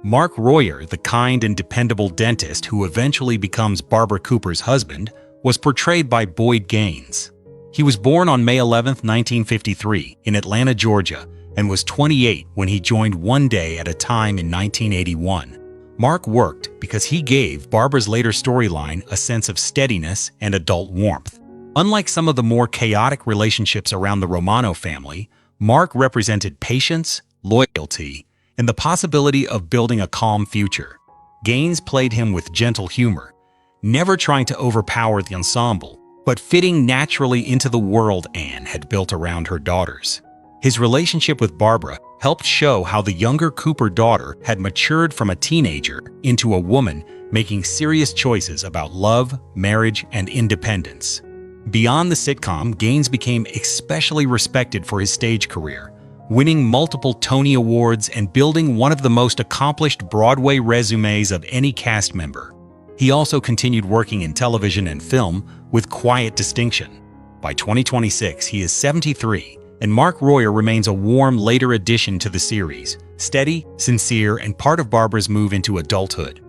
Mark Royer, the kind and dependable dentist who eventually becomes Barbara Cooper's husband, was portrayed by Boyd Gaines. He was born on May 11, 1953, in Atlanta, Georgia, and was 28 when he joined One Day at a Time in 1981. Mark worked because he gave Barbara's later storyline a sense of steadiness and adult warmth. Unlike some of the more chaotic relationships around the Romano family, Mark represented patience, loyalty, and the possibility of building a calm future. Gaines played him with gentle humor, never trying to overpower the ensemble, but fitting naturally into the world Anne had built around her daughters. His relationship with Barbara helped show how the younger Cooper daughter had matured from a teenager into a woman making serious choices about love, marriage, and independence. Beyond the sitcom, Gaines became especially respected for his stage career, winning multiple Tony Awards and building one of the most accomplished Broadway resumes of any cast member. He also continued working in television and film with quiet distinction. By 2026, he is 73, and Mark Royer remains a warm later addition to the series, steady, sincere, and part of Barbara's move into adulthood.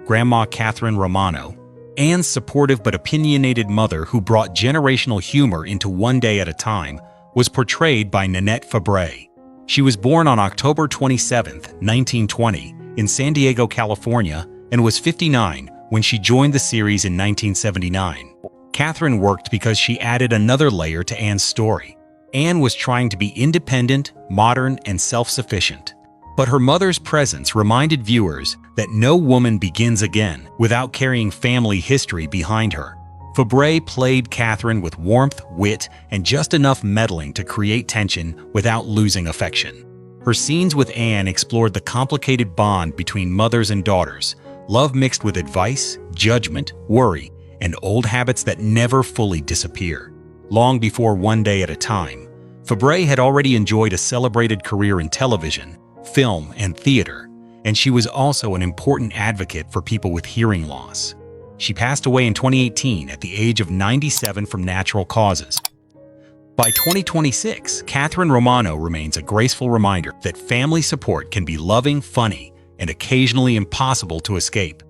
Grandma Catherine Romano, Anne's supportive but opinionated mother who brought generational humor into One Day at a Time, was portrayed by Nanette Fabray. She was born on October 27, 1920, in San Diego, California, and was 59 when she joined the series in 1979. Catherine worked because she added another layer to Anne's story. Anne was trying to be independent, modern, and self-sufficient. But her mother's presence reminded viewers that no woman begins again without carrying family history behind her. Fabray played Catherine with warmth, wit, and just enough meddling to create tension without losing affection. Her scenes with Anne explored the complicated bond between mothers and daughters, love mixed with advice, judgment, worry, and old habits that never fully disappear. Long before One Day at a Time, Fabray had already enjoyed a celebrated career in television, film, and theater, and she was also an important advocate for people with hearing loss. She passed away in 2018 at the age of 97 from natural causes. By 2026, Catherine Romano remains a graceful reminder that family support can be loving, funny, and occasionally impossible to escape.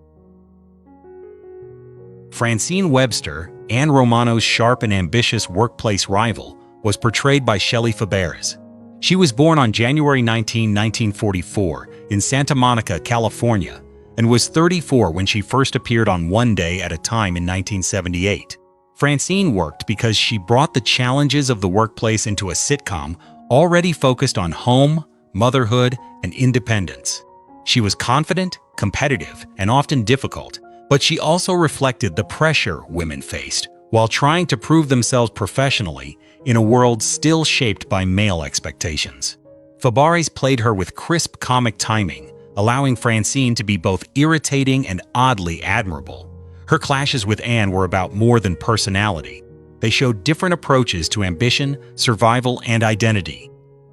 Francine Webster, Anne Romano's sharp and ambitious workplace rival, was portrayed by Shelley Fabares. She was born on January 19, 1944, in Santa Monica, California, and was 34 when she first appeared on One Day at a Time in 1978. Francine worked because she brought the challenges of the workplace into a sitcom already focused on home, motherhood, and independence. She was confident, competitive, and often difficult, but she also reflected the pressure women faced while trying to prove themselves professionally in a world still shaped by male expectations. Fabares played her with crisp comic timing, allowing Francine to be both irritating and oddly admirable. Her clashes with Anne were about more than personality. They showed different approaches to ambition, survival, and identity.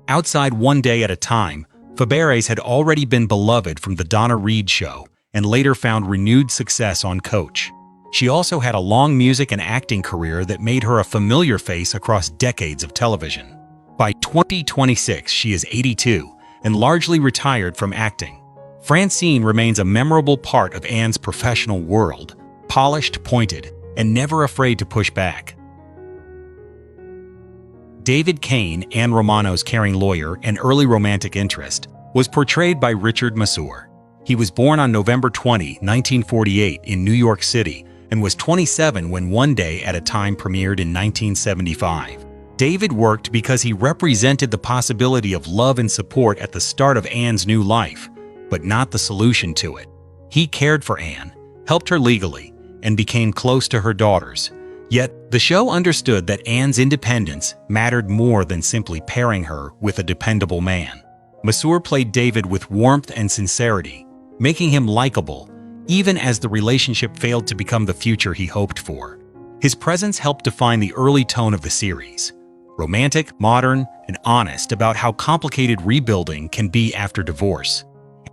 Outside One Day at a Time, Fabares had already been beloved from The Donna Reed Show and later found renewed success on Coach. She also had a long music and acting career that made her a familiar face across decades of television. By 2026, she is 82 and largely retired from acting. Francine remains a memorable part of Anne's professional world, polished, pointed, and never afraid to push back. David Kane, Anne Romano's caring lawyer and early romantic interest, was portrayed by Richard Masur. He was born on November 20, 1948, in New York City, and was 27 when One Day at a Time premiered in 1975. David worked because he represented the possibility of love and support at the start of Anne's new life, but not the solution to it. He cared for Anne, helped her legally, and became close to her daughters. Yet, the show understood that Anne's independence mattered more than simply pairing her with a dependable man. Masur played David with warmth and sincerity, making him likable, even as the relationship failed to become the future he hoped for. His presence helped define the early tone of the series, romantic, modern, and honest about how complicated rebuilding can be after divorce.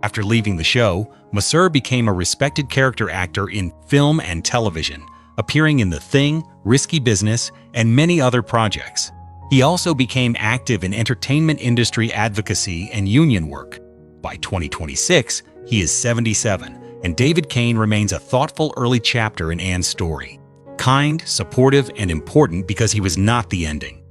After leaving the show, Masur became a respected character actor in film and television, appearing in The Thing, Risky Business, and many other projects. He also became active in entertainment industry advocacy and union work. By 2026, he is 77, and David Kane remains a thoughtful early chapter in Anne's story. Kind, supportive, and important because he was not the ending.